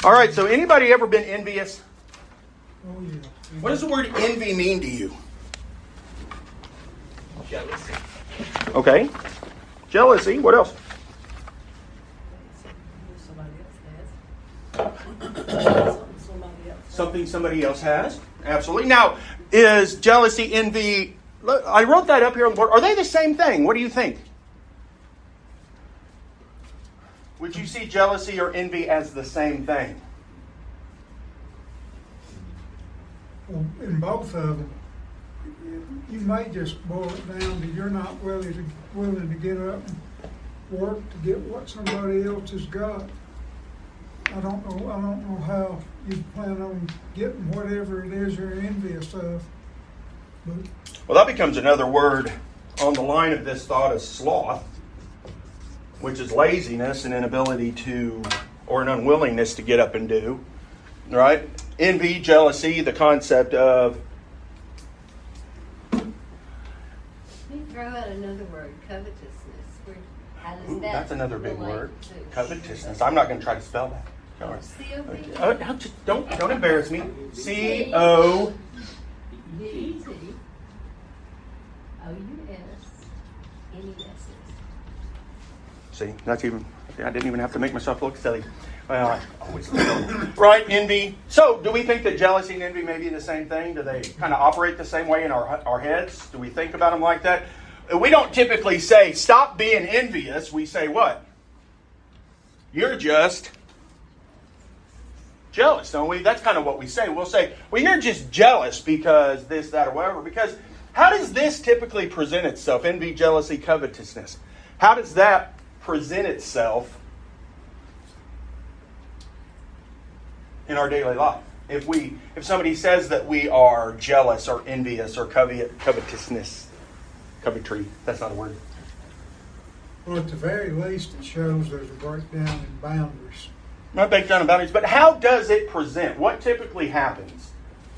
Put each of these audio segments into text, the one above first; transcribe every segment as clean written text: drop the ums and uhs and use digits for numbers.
All right, so anybody ever been envious? Oh, yeah. What does the word envy mean to you? Jealousy. Okay. Jealousy. What else? Something somebody else has. Absolutely. Now, is jealousy, envy... I wrote that up here on the board. Are they the same thing? What do you think? Would you see jealousy or envy as the same thing? Well, in both of them, you may just boil it down to you're not willing to get up and work to get what somebody else has got. I don't know how you plan on getting whatever it is you're envious of. But Well, that becomes another word on the line of this thought is sloth, which is laziness and inability to, or an unwillingness to get up and do. Right? Envy, jealousy, the concept of... Let me throw out another word, covetousness. How does that that's another big relate word. to- Covetousness. I'm not going to try to spell that. All right. C-O-V? Don't embarrass me. C-O... V-E-T. O-U-S-N-E-S-S. See, that's even... I didn't even have to make myself look silly. Well, I always look silly. Right, envy. So, do we think that jealousy and envy may be the same thing? Do they kind of operate the same way in our heads? Do we think about them like that? We don't typically say, stop being envious. We say what? You're just jealous, don't we? That's kind of what we say. We'll say, well, you're just jealous because this, that, or whatever. Because how does this typically present itself? Envy, jealousy, covetousness. How does that present itself in our daily life? If somebody says that we are jealous or envious or covetousness, covetry, that's not a word. well, at the very least, it shows there's a breakdown in boundaries. Not baked down in boundaries, but how does it present? What typically happens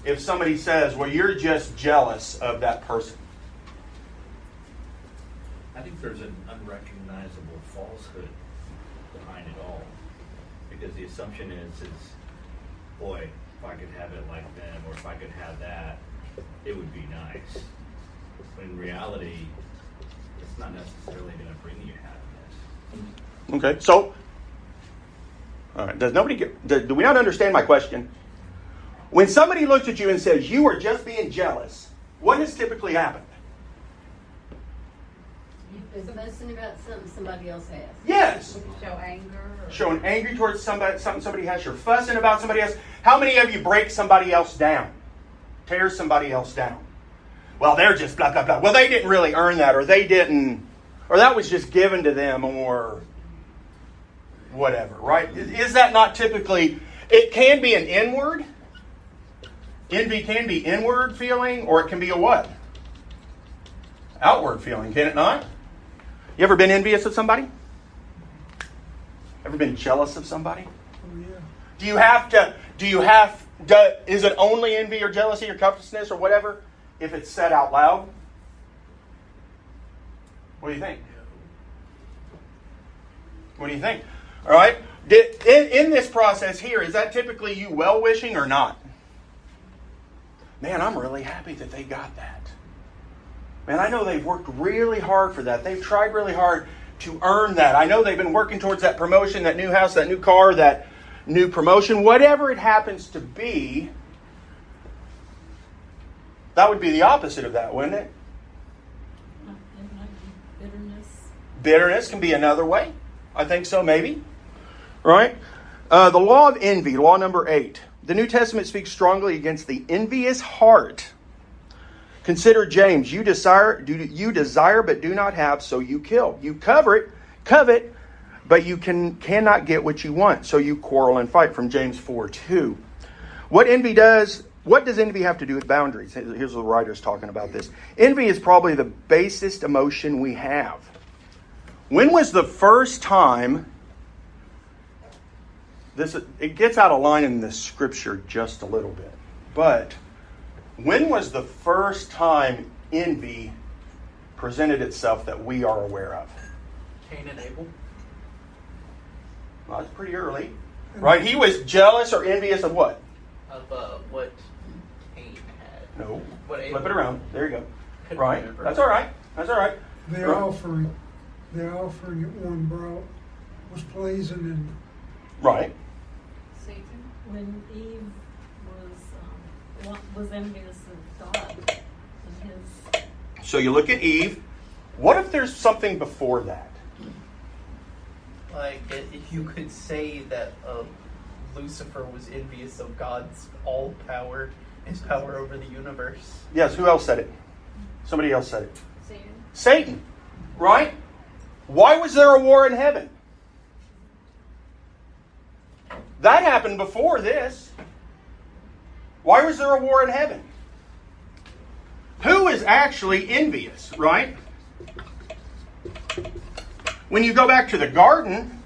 if somebody says, well, you're just jealous of that person? I think there's an unrecognizable falsehood behind it all. Because the assumption is, boy, if I could have it like them, or if I could have that, it would be nice. But in reality, it's not necessarily going to bring you happiness. Okay, so, all right, do we not understand my question? When somebody looks at you and says, you are just being jealous, what has typically happened? You've been fussing about something somebody else has. Yes. Show anger. Showing angry towards something somebody has. You're fussing about somebody else. How many of you break somebody else down? Tear somebody else down? Well, they're just blah, blah, blah. Well, they didn't really earn that, or they didn't, or that was just given to them, or whatever, right? Is that not typically, it can be an inward. Envy can be inward feeling, or it can be a what? Outward feeling, can it not? You ever been envious of somebody? Ever been jealous of somebody? Oh, yeah. Is it only envy or jealousy or covetousness or whatever if it's said out loud? What do you think? What do you think? All right. In this process here, is that typically you well-wishing or not? Man, I'm really happy that they got that. Man, I know they've worked really hard for that. They've tried really hard to earn that. I know they've been working towards that promotion, that new house, that new car, that new promotion, whatever it happens to be. That would be the opposite of that, wouldn't it? It might be bitterness. Bitterness can be another way. I think so, maybe. Right? The law of envy, law number 8. The New Testament speaks strongly against the envious heart. Consider James. You desire but do not have, so you kill. You covet, but you cannot get what you want, so you quarrel and fight. From James 4:2. What does envy have to do with boundaries? Here's the writer's talking about this. Envy is probably the basest emotion we have. When was the first time... It gets out of line in the scripture just a little bit. But when was the first time envy presented itself that we are aware of? Cain and Abel? Well, it's pretty early. Right? He was jealous or envious of what? Of what Cain had. No. What Flip it around. There you go. Couldn't Right. remember. That's all right. That's all right. The Right. offering that one brought was pleasing and Right. Satan, when Eve was envious of God and his. So you look at Eve. What if there's something before that? Like, you could say that Lucifer was envious of God's all power, his power over the universe. Yes, who else said it? Somebody else said it. Satan. Satan. Right? Why was there a war in heaven? That happened before this. Why was there a war in heaven? Who is actually envious, right? When you go back to the garden,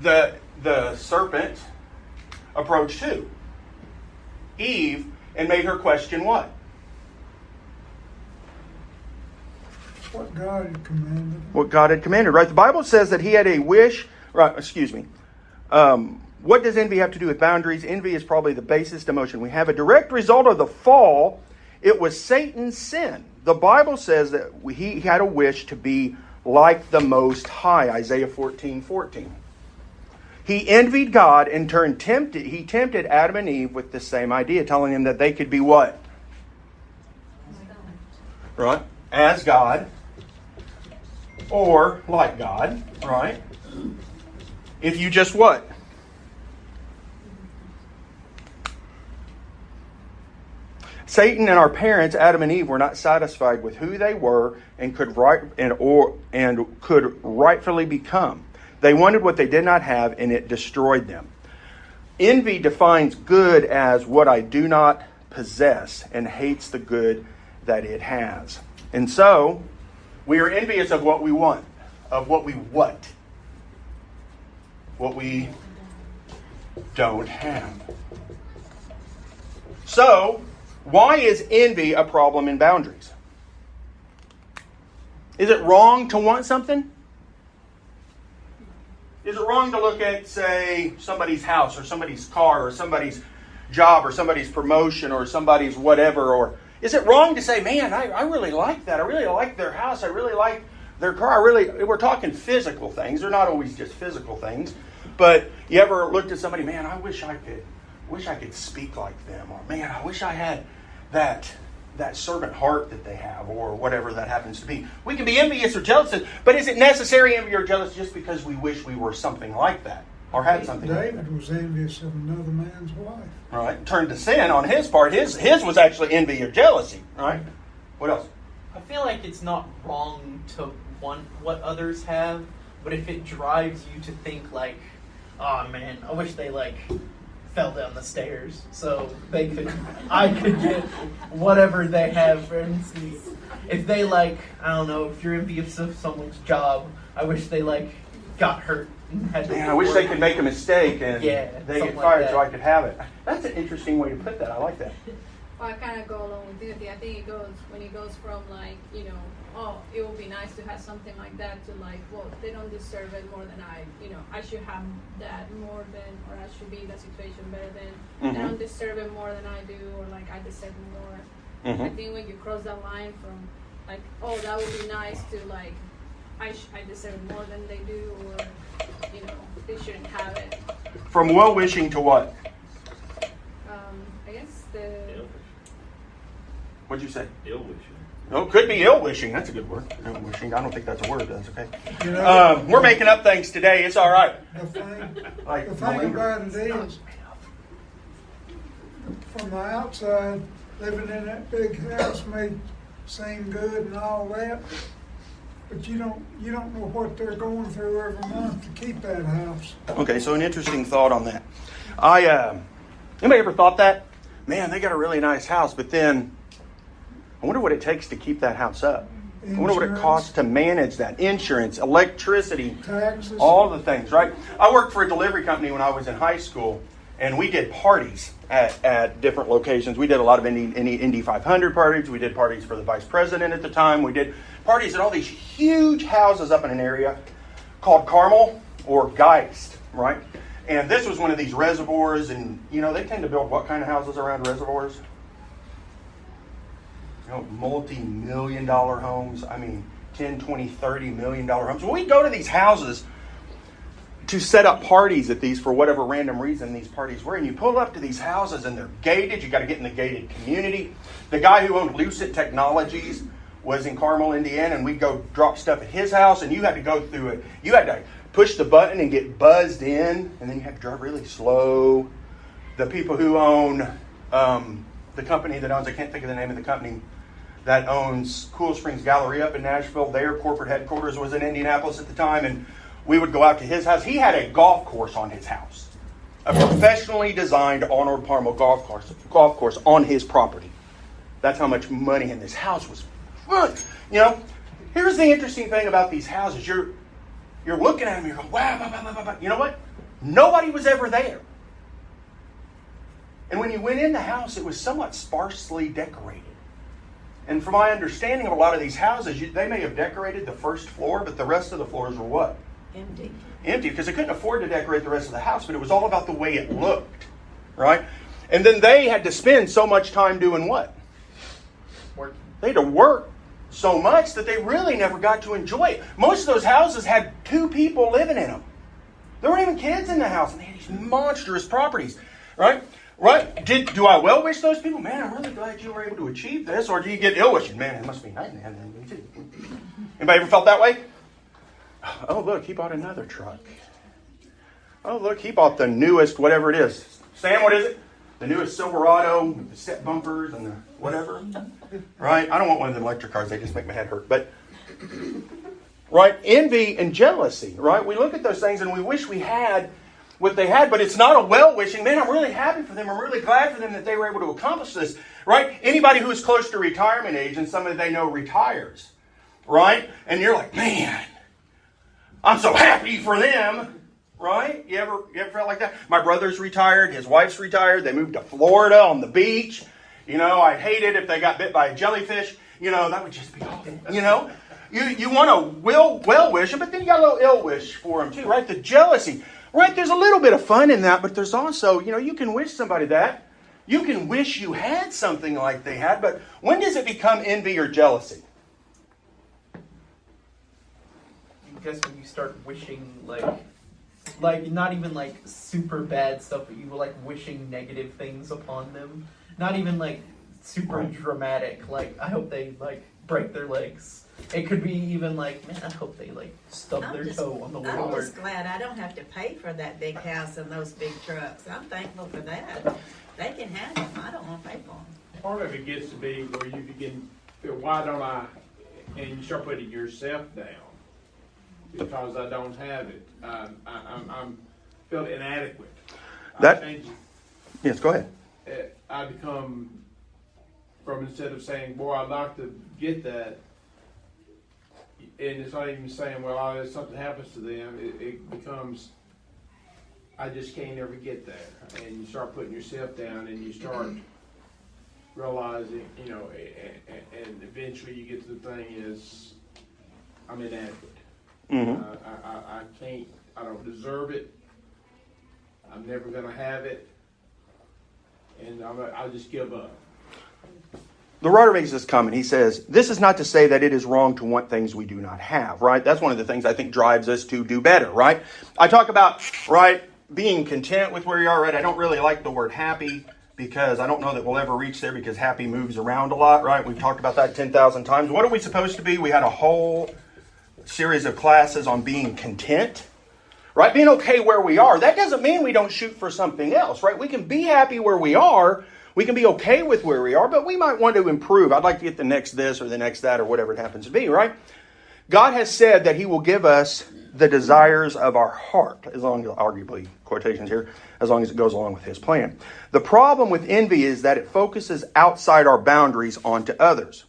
the serpent approached who? Eve, and made her question what? what God had commanded. What God had commanded, right? The Bible says that he had a wish, right, excuse me. What does envy have to do with boundaries? Envy is probably the basest emotion we have. A direct result of the fall, it was Satan's sin. The Bible says that he had a wish to be like the Most High, Isaiah 14:14. He envied God and he tempted Adam and Eve with the same idea, telling them that they could be what? Right? As God. Or like God. Right? If you just what? Satan and our parents, Adam and Eve, were not satisfied with who they were and could rightfully become. They wanted what they did not have, and it destroyed them. Envy defines good as what I do not possess and hates the good that it has. And so, we are envious of what we want, of what we what? What we don't have. So, why is envy a problem in boundaries? Is it wrong to want something? Is it wrong to look at, say, somebody's house or somebody's car or somebody's job or somebody's promotion or somebody's whatever? Or is it wrong to say, man, I really like that. I really like their house. I really like their car. We're talking physical things. They're not always just physical things. But you ever looked at somebody, man, I wish I could speak like them. Or man, I wish I had that servant heart that they have, or whatever that happens to be. We can be envious or jealous, but is it necessary envy or jealous just because we wish we were something like that or had something like that? David was envious of another man's wife. All right, turned to sin on his part. His was actually envy or jealousy. All right, what else? I feel like it's not wrong to want what others have, but if it drives you to think like, oh man, I wish they fell down the stairs so I could get whatever they have. For instance, if they I don't know, if you're envious of someone's job, I wish they got hurt and had to Man, I wish they could make a mistake and Yeah, they get something like fired that. so I could have it. That's an interesting way to put that. I like that. Well, I kind of go along with Timothy. I think it goes from oh, it would be nice to have something like that to well, they don't deserve it more than I should have that more than, or I should be in that situation better than, they don't deserve it more than I do, or I deserve more. I think when you cross that line from oh, that would be nice to I deserve more than they do, or they shouldn't have it. From well-wishing to what? I guess the What'd you say? Ill wishing. No, it could be ill-wishing. That's a good word. Ill-wishing. I don't think that's a word. That's okay. You know, We're making up things today. It's all right. the thing Like, about it is, from the outside, living in that big house may seem good and all that, but you don't know what they're going through every month to keep that house. Okay, so an interesting thought on that. Anybody ever thought that? Man, they got a really nice house, but then I wonder what it takes to keep that house up. I wonder what it Insurance. costs to manage that. Insurance, electricity, Taxes. all the things, right? I worked for a delivery company when I was in high school, and we did parties at different locations. We did a lot of Indy 500 parties. We did parties for the vice president at the time. We did parties at all these huge houses up in an area called Carmel. or Geist, right? And this was one of these reservoirs, and they tend to build what kind of houses around reservoirs? Multi-million-dollar homes. I mean, 10, 20, 30 million-dollar homes. Well, we go to these houses to set up parties at these for whatever random reason these parties were. And you pull up to these houses and they're gated. You got to get in the gated community. The guy who owned Lucid Technologies was in Carmel, Indiana, and we'd go drop stuff at his house, and you had to go through it. You had to push the button and get buzzed in, and then you had to drive really slow. The people who own the company that owns, I can't think of the name of the company, that owns Cool Springs Gallery up in Nashville, their corporate headquarters was in Indianapolis at the time, and we would go out to his house. He had a golf course on his house. A professionally designed Arnold Palmer golf course on his property. That's how much money in this house was. Here's the interesting thing about these houses. You're looking at them, you're going, wow, blah, blah, blah, blah, blah. You know what? Nobody was ever there. And when you went in the house, it was somewhat sparsely decorated. And from my understanding of a lot of these houses, they may have decorated the first floor, but the rest of the floors were what? Empty, because they couldn't afford to decorate the rest of the house, but it was all about the way it looked, right? And then they had to spend so much time doing what? Working. They had to work so much that they really never got to enjoy it. Most of those houses had 2 people living in them. There weren't even kids in the house, and they had these monstrous properties, right? Right? Do I well wish those people? Man, I'm really glad you were able to achieve this. Or do you get ill wishing? Man, it must be nice to have that too. Anybody ever felt that way? Oh, look, he bought another truck. Oh, look, he bought the newest, whatever it is. Sam, what is it? The newest Silverado with the set bumpers and the whatever. Right? I don't want one of the electric cars. They just make my head hurt. But, right? Envy and jealousy, right? We look at those things and we wish we had what they had, but it's not a well-wishing. Man, I'm really happy for them. I'm really glad for them that they were able to accomplish this, right? Anybody who is close to retirement age and somebody they know retires, right? And you're like, man, I'm so happy for them, right? You ever felt like that? My brother's retired. His wife's retired. They moved to Florida on the beach. I'd hate it if they got bit by a jellyfish. That would just be awful. You want to well wish them, but then you got a little ill wish for them too, right? The jealousy. Right, there's a little bit of fun in that, but there's also, you can wish somebody that. You can wish you had something like they had, but when does it become envy or jealousy? I guess when you start wishing, like not even like super bad stuff, but you were like wishing negative things upon them. Not even like super dramatic, like I hope they like break their legs. It could be even like, man, I hope they like stub their toe on the I'm Lord. just glad I don't have to pay for that big house and those big trucks. I'm thankful for that. They can have them. I don't want to pay for them. Part of it gets to be where you begin, why don't I, and you start putting yourself down because I don't have it. I'm feel inadequate. Yes, go ahead. I become, from instead of saying, boy, I'd like to get that, and it's not even saying, well, if something happens to them, it becomes, I just can't ever get there. And you start putting yourself down and you start realizing, and eventually you get to the thing is, I'm inadequate. Mm-hmm. I can't, I don't deserve it. I'm never going to have it. And I'll just give up. The writer makes this comment. He says, this is not to say that it is wrong to want things we do not have, right? That's one of the things I think drives us to do better, right? I talk about, right, being content with where you are, right? I don't really like the word happy because I don't know that we'll ever reach there because happy moves around a lot, right? We've talked about that 10,000 times. What are we supposed to be? We had a whole series of classes on being content, right? Being okay where we are. That doesn't mean we don't shoot for something else, right? We can be happy where we are. We can be okay with where we are, but we might want to improve. I'd like to get the next this or the next that or whatever it happens to be, right? God has said that He will give us the desires of our heart, as long as, arguably, quotations here, as long as it goes along with His plan. The problem with envy is that it focuses outside our boundaries onto others.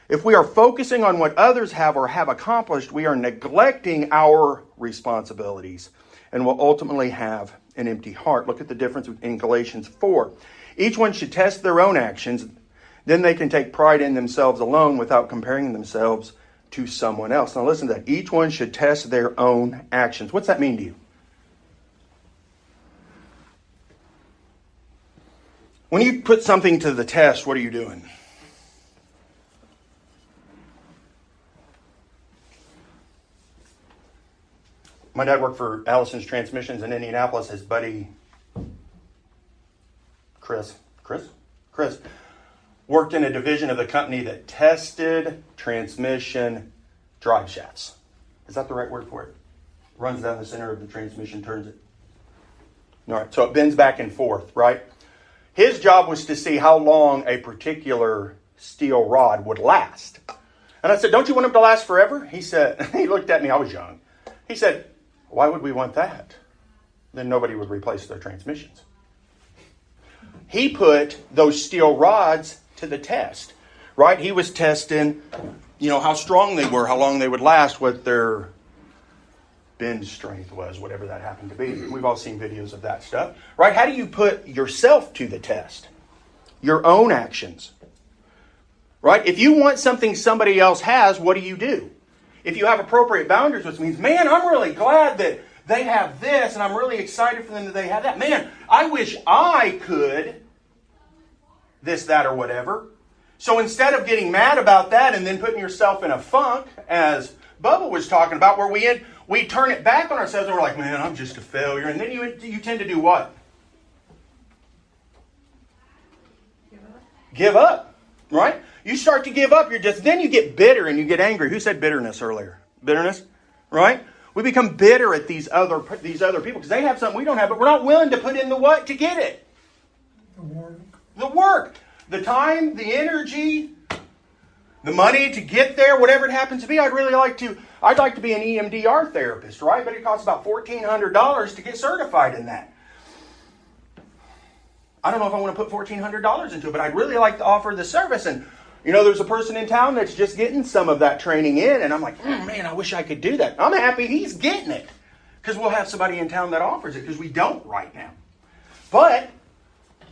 If we are focusing on what others have or have accomplished, we are neglecting our responsibilities and will ultimately have an empty heart. Look at the difference in Galatians 4. Each one should test their own actions. Then they can take pride in themselves alone without comparing themselves to someone else. Now listen to that. Each one should test their own actions. What's that mean to you? When you put something to the test, what are you doing? My dad worked for Allison's Transmissions in Indianapolis. His buddy, Chris, worked in a division of the company that tested transmission drive shafts. Is that the right word for it? Runs down the center of the transmission, turns it. All right, so it bends back and forth, right? His job was to see how long a particular steel rod would last. And I said, don't you want them to last forever? He said, he looked at me, I was young. He said, why would we want that? Then nobody would replace their transmissions. He put those steel rods to the test, right? He was testing, how strong they were, how long they would last, what their bend strength was, whatever that happened to be. We've all seen videos of that stuff, right? How do you put yourself to the test? Your own actions, right? If you want something somebody else has, what do? If you have appropriate boundaries, which means, man, I'm really glad that they have this, and I'm really excited for them that they have that. Man, I wish I could this, that, or whatever. So instead of getting mad about that and then putting yourself in a funk, as Bubba was talking about, where we turn it back on ourselves and we're like, man, I'm just a failure. And then you tend to do what? Give up, right? You start to give up. Then you get bitter and you get angry. Who said bitterness earlier? Bitterness, right? We become bitter at these other people because they have something we don't have, but we're not willing to put in the what to get it? The work. The time, the energy, the money to get there, whatever it happens to be. I'd like to be an EMDR therapist, right? But it costs about $1,400 to get certified in that. I don't know if I want to put $1,400 into it, but I'd really like to offer the service. And, there's a person in town that's just getting some of that training in. And I'm like, man, I wish I could do that. I'm happy he's getting it because we'll have somebody in town that offers it because we don't right now. But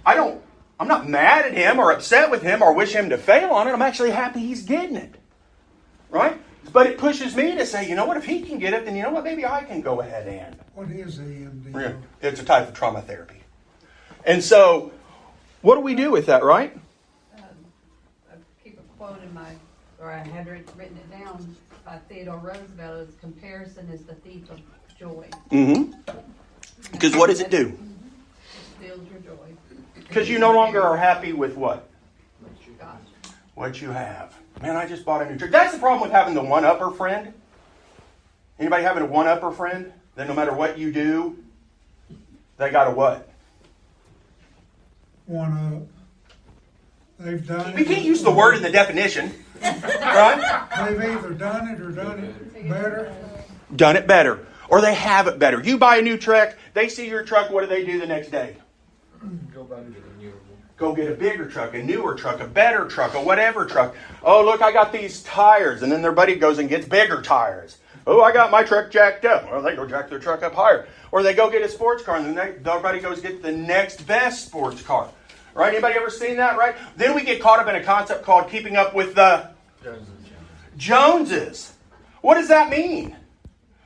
I'm not mad at him or upset with him or wish him to fail on it. I'm actually happy he's getting it. Right? But it pushes me to say, what, if he can get it, then maybe I can go ahead and. What is EMDR? It's a type of trauma therapy. And so, what do we do with that, right? I keep a quote I had written it down by Theodore Roosevelt. Is comparison is the thief of joy. Mm-hmm. Because what does it do? It steals your joy. Because you no longer are happy with what? What you got. What you have. Man, I just bought a new truck. That's the problem with having the one-upper friend. Anybody having a one-upper friend? That no matter what you do, they got a what? One up. They've done it. We can't use the word in the definition. Right? They've either done it or done it better. Done it better. Or they have it better. You buy a new truck, they see your truck, what do the next day? Go get a bigger truck, a newer truck, a better truck, a whatever truck. Oh, look, I got these tires. And then their buddy goes and gets bigger tires. Oh, I got my truck jacked up. Well, they go jack their truck up higher. Or they go get a sports car, and then their buddy goes get the next best sports car. Right? Anybody ever seen that, right? Then we get caught up in a concept called keeping up with the Joneses. What does that mean?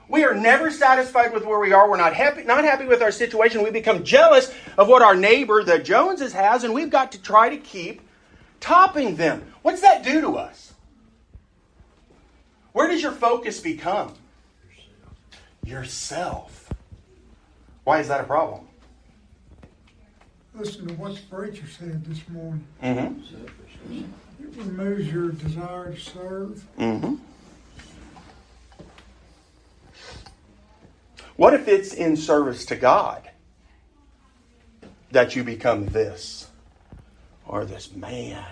We are never satisfied with where we are. We're not happy with our situation. We become jealous of what our neighbor, the Joneses, has, and we've got to try to keep topping them. What's that do to us? Where does your focus become? Yourself. Why is that a problem? Listen to what the preacher said this morning. Mm-hmm. It removes your desire to serve. Mm-hmm. What if it's in service to God that you become this or this man?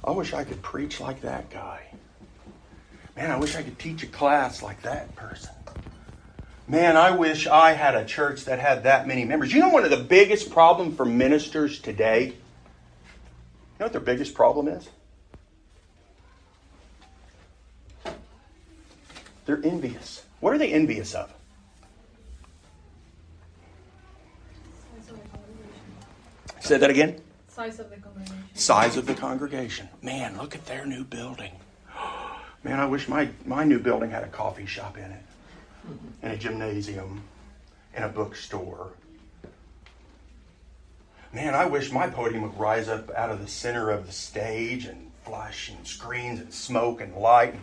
I wish I could preach like that guy. Man, I wish I could teach a class like that person. Man, I wish I had a church that had that many members. You know one of the biggest problems for ministers today? You know what their biggest problem is? They're envious. What are they envious of? Say that again. Size of the congregation. Size of the congregation. Man, look at their new building. Man, I wish my new building had a coffee shop in it, and a gymnasium, and a bookstore. Man, I wish my podium would rise up out of the center of the stage and flash and screens and smoke and light.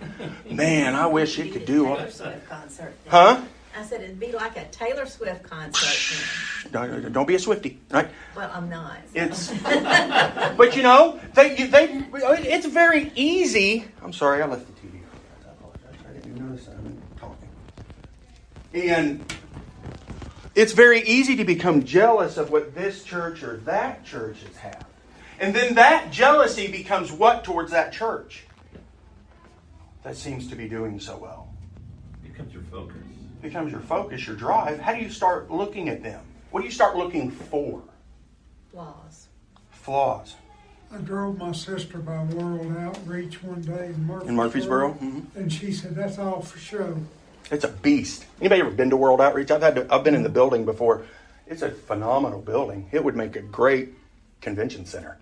Man, I wish it could do all Taylor that. Swift concert. then. Huh? I said it'd be like a Taylor Swift concert. Don't be a Swiftie, right? Well, I'm not. It's, but you know, it's very easy. I'm sorry, I left the TV on. I apologize. I didn't even notice I'm talking. And it's very easy to become jealous of what this church or that church has had. And then that jealousy becomes what towards that church that seems to be doing so well? Becomes your focus. Becomes your focus, your drive. How do you start looking at them? What do you start looking for? Flaws. Flaws. I drove my sister by World Outreach one day in Murfreesboro. In Murfreesboro? Mm-hmm. And she said, that's all for show. It's a beast. Anybody ever been to World Outreach? I've been in the building before. It's a phenomenal building. It would make a great convention center.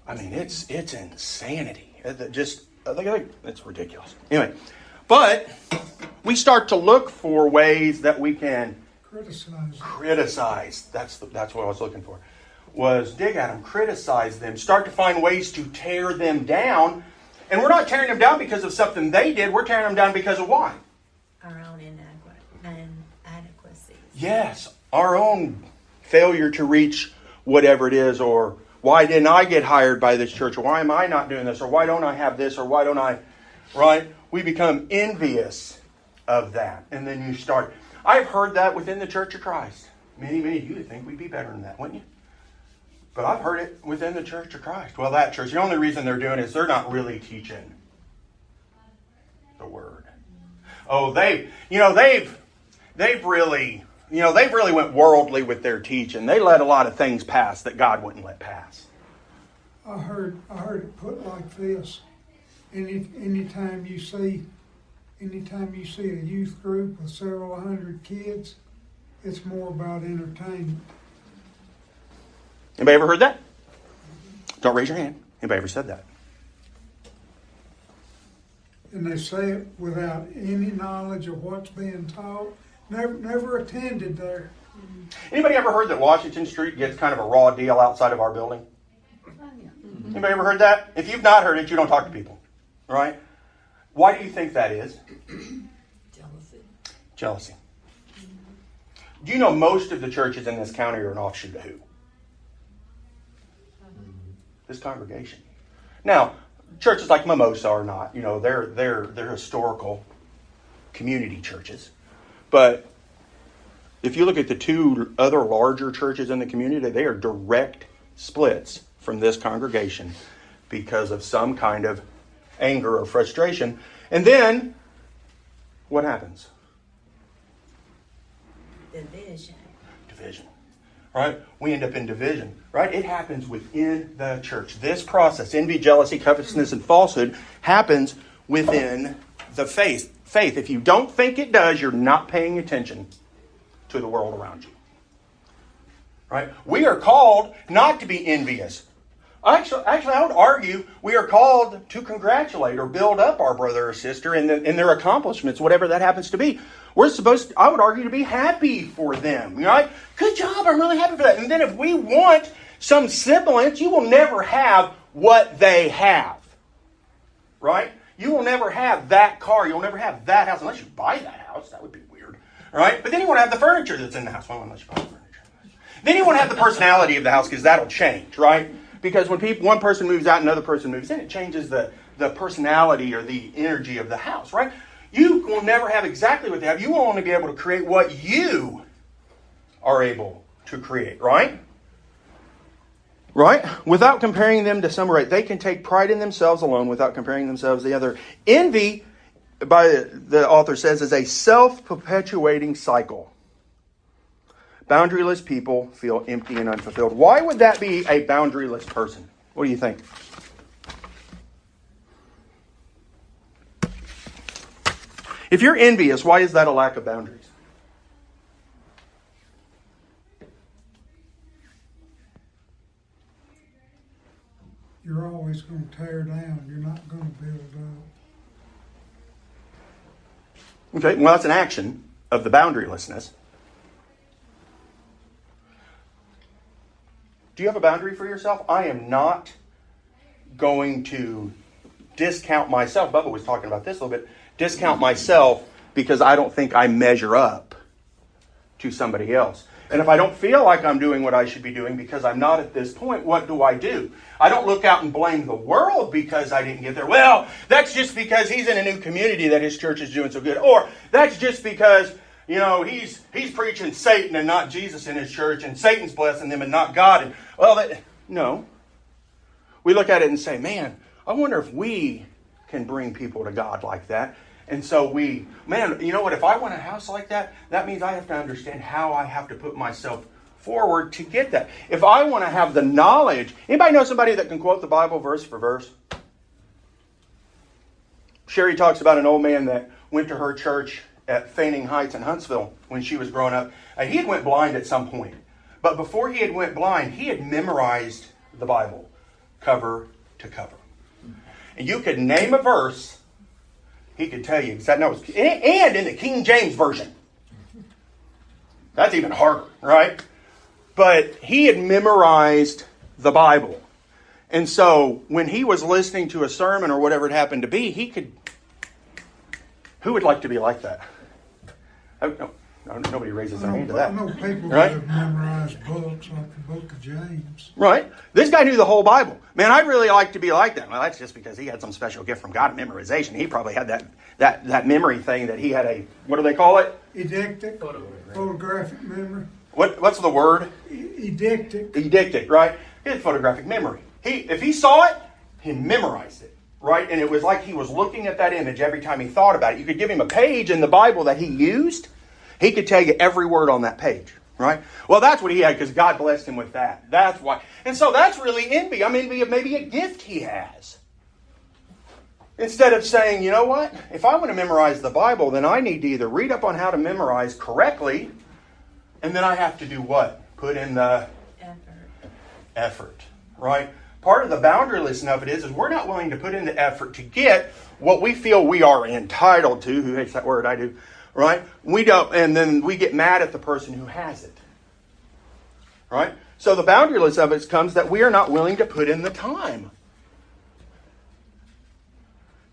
I mean, it's insanity. It's ridiculous. Anyway, but we start to look for ways that we can criticize. That's what I was looking for. Was dig at them, criticize them, start to find ways to tear them down. And we're not tearing them down because of something they did. We're tearing them down because of why? Our own inadequacies. Yes, our own failure to reach whatever it is, or why didn't I get hired by this church, or why am I not doing this, or why don't I have this, or why don't I, right? We become envious of that. And then you start, I've heard that within the Church of Christ. Many of you would think we'd be better than that, wouldn't you? But I've heard it within the Church of Christ. Well, that church, the only reason they're doing it is they're not really teaching the Word. Oh, they've really went worldly with their teaching. They let a lot of things pass that God wouldn't let pass. I heard it put like this. Anytime you see a youth group with several hundred kids, it's more about entertainment. Anybody ever heard that? Don't raise your hand. Anybody ever said that? And they say it without any knowledge of what's being taught. Never attended there. Anybody ever heard that Washington Street gets kind of a raw deal outside of our building? Anybody ever heard that? If you've not heard it, you don't talk to people, right? Why do you think that is? Jealousy. Do you know most of the churches in this county are an offshoot of who? This congregation. Now, churches like Mimosa are not. You know, they're historical community churches. But if you look at the two other larger churches in the community, they are direct splits from this congregation because of some kind of anger or frustration. And then, what happens? Division. Right? We end up in division. Right? It happens within the church. This process, envy, jealousy, covetousness, and falsehood, happens within the faith. If you don't think it does, you're not paying attention to the world around you. Right? We are called not to be envious. Actually, I would argue we are called to congratulate or build up our brother or sister in their accomplishments, whatever that happens to be. We're supposed to, I would argue, to be happy for them. Right? Good job, I'm really happy for that. And then if we want some semblance, you will never have what they have. Right? You will never have that car. You'll never have that house unless you buy that house. That would be weird. Right? But then you won't have the furniture that's in the house. Well, unless you buy the furniture. Then you won't have the personality of the house because that'll change. Right? Because when one person moves out and another person moves in, it changes the personality or the energy of the house. Right? You will never have exactly what they have. You will only be able to create what you are able to create. Right? Right? Without comparing them to some right. They can take pride in themselves alone without comparing themselves to the other. Envy, by the author says, is a self-perpetuating cycle. Boundaryless people feel empty and unfulfilled. Why would that be a boundaryless person? What do you think? If you're envious, why is that a lack of boundaries? You're always going to tear down. You're not going to build up. Okay, well, that's an action of the boundarylessness. Do you have a boundary for yourself? I am not going to discount myself. Bubba was talking about this a little bit. Discount myself because I don't think I measure up to somebody else. And if I don't feel like I'm doing what I should be doing because I'm not at this point, what do? I don't look out and blame the world because I didn't get there. Well, that's just because he's in a new community that his church is doing so good. Or that's just because, he's preaching Satan and not Jesus in his church, and Satan's blessing them and not God. And no. We look at it and say, man, I wonder if we can bring people to God like that. And so you know what? If I want a house like that, that means I have to understand how I have to put myself forward to get that. If I want to have the knowledge, anybody know somebody that can quote the Bible verse for verse? Sherry talks about an old man that went to her church at Feigning Heights in Huntsville when she was growing up. And he had went blind at some point. But before he had went blind, he had memorized the Bible cover to cover. And you could name a verse, he could tell you exactly. And in the King James Version. That's even harder, right? But he had memorized the Bible. And so when he was listening to a sermon or whatever it happened to be, he could... Who would like to be like that? Nobody raises their hand to that. I know people Right? that have memorized books like the Book of James. Right? This guy knew the whole Bible. Man, I'd really like to be like that. Well, that's just because he had some special gift from God, memorization. He probably had that memory thing that he had what do they call it? Eidetic, photographic memory. What's the word? Eidetic. Eidetic, right? He had photographic memory. If he saw it, he memorized it, right? And it was like he was looking at that image every time he thought about it. You could give him a page in the Bible that he used. He could tell you every word on that page, right? Well, that's what he had because God blessed him with that. That's why. And so that's really envy. I'm envy of maybe a gift he has. Instead of saying, you know what? If I want to memorize the Bible, then I need to either read up on how to memorize correctly, and then I have to do what? Put in the effort, right? Part of the boundarylessness of it is we're not willing to put in the effort to get what we feel we are entitled to. Who hates that word? I do. Right? We don't, and then we get mad at the person who has it. Right? So the boundaryless of it comes that we are not willing to put in the time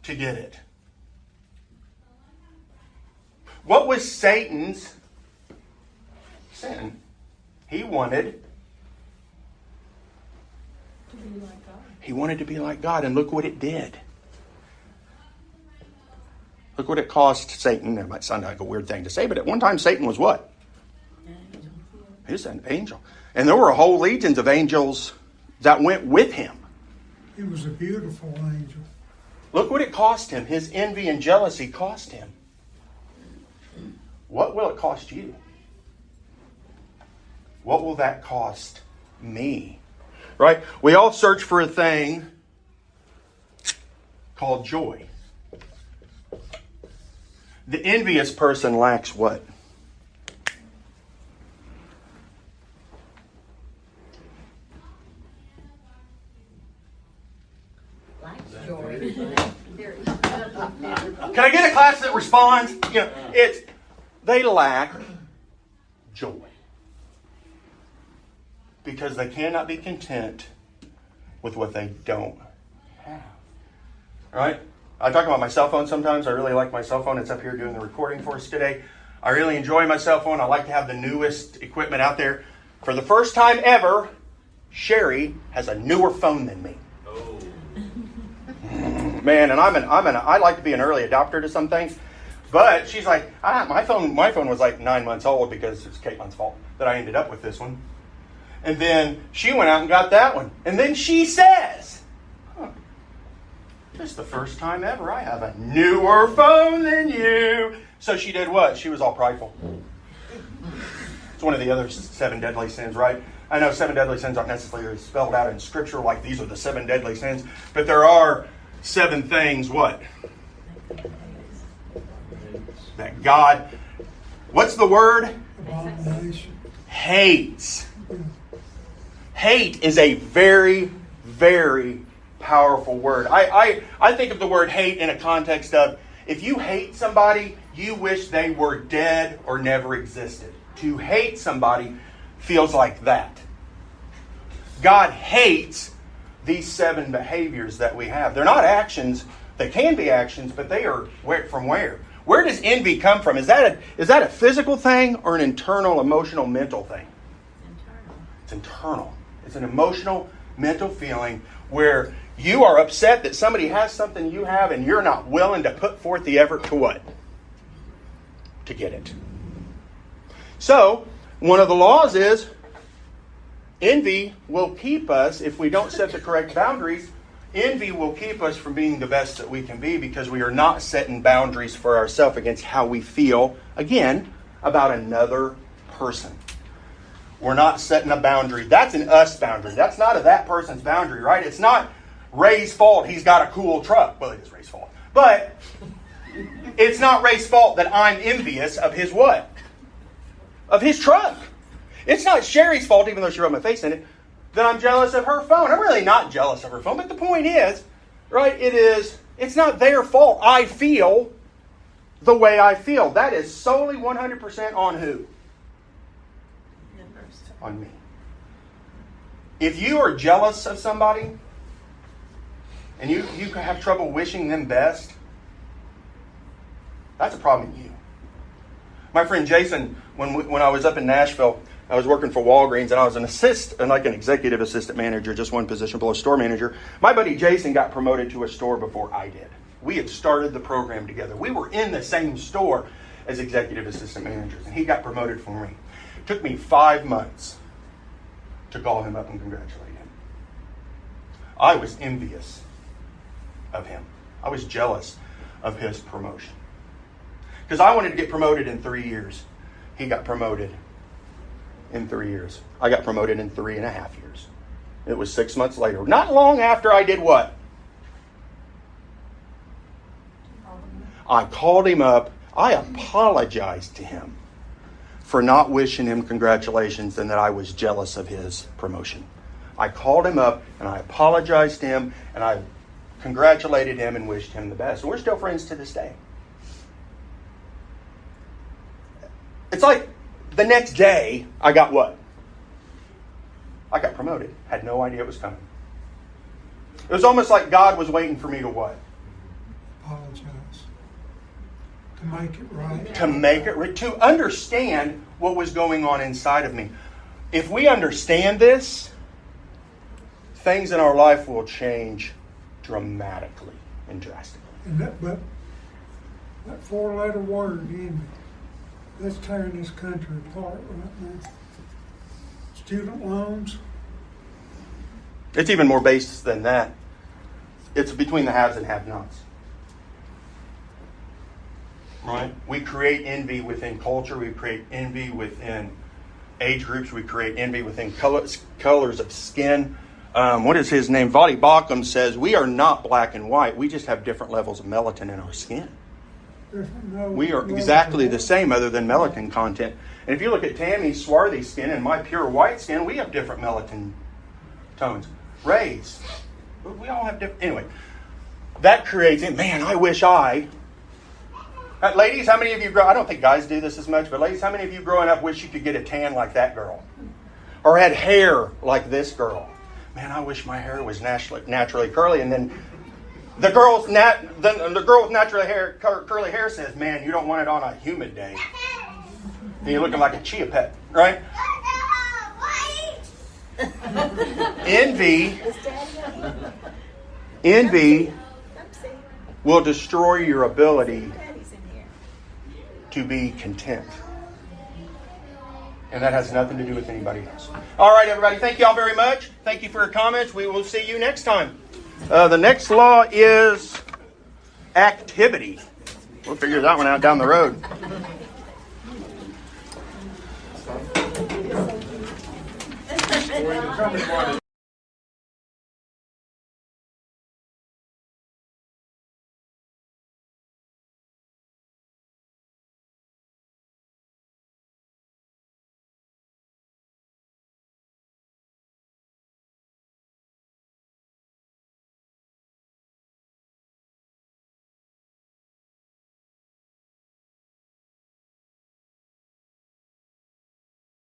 to get it. What was Satan's sin? He wanted To be like God. He wanted to be like God, and look what it did. Look what it cost Satan. That might sound like a weird thing to say, but at one time Satan was what? He was an angel. And there were whole legions of angels that went with him. He was a beautiful angel. Look what it cost him. His envy and jealousy cost him. What will it cost you? What will that cost me? Right? We all search for a thing called joy. The envious person lacks what? Joy. Can I get a class that responds? They lack joy. Because they cannot be content with what they don't have. Right? I talk about my cell phone sometimes. I really like my cell phone. It's up here doing the recording for us today. I really enjoy my cell phone. I like to have the newest equipment out there. For the first time ever, Sherry has a newer phone than me. Oh. Man, and I like to be an early adopter to some things. But she's like, my phone was like 9 months old because it's Caitlin's fault that I ended up with this one. And then she went out and got that one. And then she says, this is the first time ever I have a newer phone than you. So she did what? She was all prideful. It's one of the other 7 deadly sins, right? I know 7 deadly sins aren't necessarily spelled out in Scripture like these are the 7 deadly sins. But there are 7 things, what? That God, what's the word? Abomination. Hates. Hate is a very, very powerful word. I think of the word hate in a context of If you hate somebody, you wish they were dead or never existed. To hate somebody feels like that. God hates these 7 behaviors that we have. They're not actions. They can be actions, but they are from where? Where does envy come from? Is that a physical thing or an internal, emotional, mental thing? Internal. It's internal. It's an emotional, mental feeling where you are upset that somebody has something you have and you're not willing to put forth the effort to what? To get it. So, one of the laws is envy will keep us, if we don't set the correct boundaries, envy will keep us from being the best that we can be because we are not setting boundaries for ourselves against how we feel, again, about another person. We're not setting a boundary. That's an us boundary. That's not a that person's boundary, right? It's not Ray's fault he's got a cool truck. Well, it is Ray's fault. But it's not Ray's fault that I'm envious of his what? Of his truck. It's not Sherry's fault, even though she rubbed my face in it, that I'm jealous of her phone. I'm really not jealous of her phone. But the point is, right, it's not their fault I feel the way I feel. That is solely 100% on who? On me. If you are jealous of somebody and you have trouble wishing them best, that's a problem in you. My friend Jason, when I was up in Nashville, I was working for Walgreens and I was an executive assistant manager, just one position below store manager. My buddy Jason got promoted to a store before I did. We had started the program together. We were in the same store as executive assistant managers and he got promoted for me. It took me 5 months to call him up and congratulate him. I was envious of him. I was jealous of his promotion. Because I wanted to get promoted in 3 years. He got promoted in 3 years. I got promoted in 3.5 years. It was 6 months later. Not long after I did what? I called him up. I apologized to him for not wishing him congratulations and that I was jealous of his promotion. I called him up and I apologized to him and I congratulated him and wished him the best. And we're still friends to this day. It's like the next day I got what? I got promoted. Had no idea it was coming. It was almost like God was waiting for me to what? Apologize. To make it right. To make it right. To understand what was going on inside of me. If we understand this, things in our life will change dramatically and drastically. And that 4-letter word, envy, that's tearing this country apart right now. Student loans. It's even more base than that. It's between the haves and have-nots. Right? We create envy within culture. We create envy within age groups. We create envy within colors of skin. What is his name? Vadi Bakum says, we are not black and white. We just have different levels of melatonin in our skin. We are exactly the same other than melatonin content. And if you look at Tammy's swarthy skin and my pure white skin, we have different melatonin tones. Ray's. We all have different... Anyway, that creates... Man, I wish ladies, how many of you I don't think guys do this as much, but ladies, how many of you growing up wish you could get a tan like that girl? Or had hair like this girl? Man, I wish my hair was naturally curly. And then the girl with naturally curly hair says, man, you don't want it on a humid day. And you're looking like a chia pet, right? Envy will destroy your ability to be content. And that has nothing to do with anybody else. All right, everybody. Thank you all very much. Thank you for your comments. We will see you next time. The next law is activity. We'll figure that one out down the road.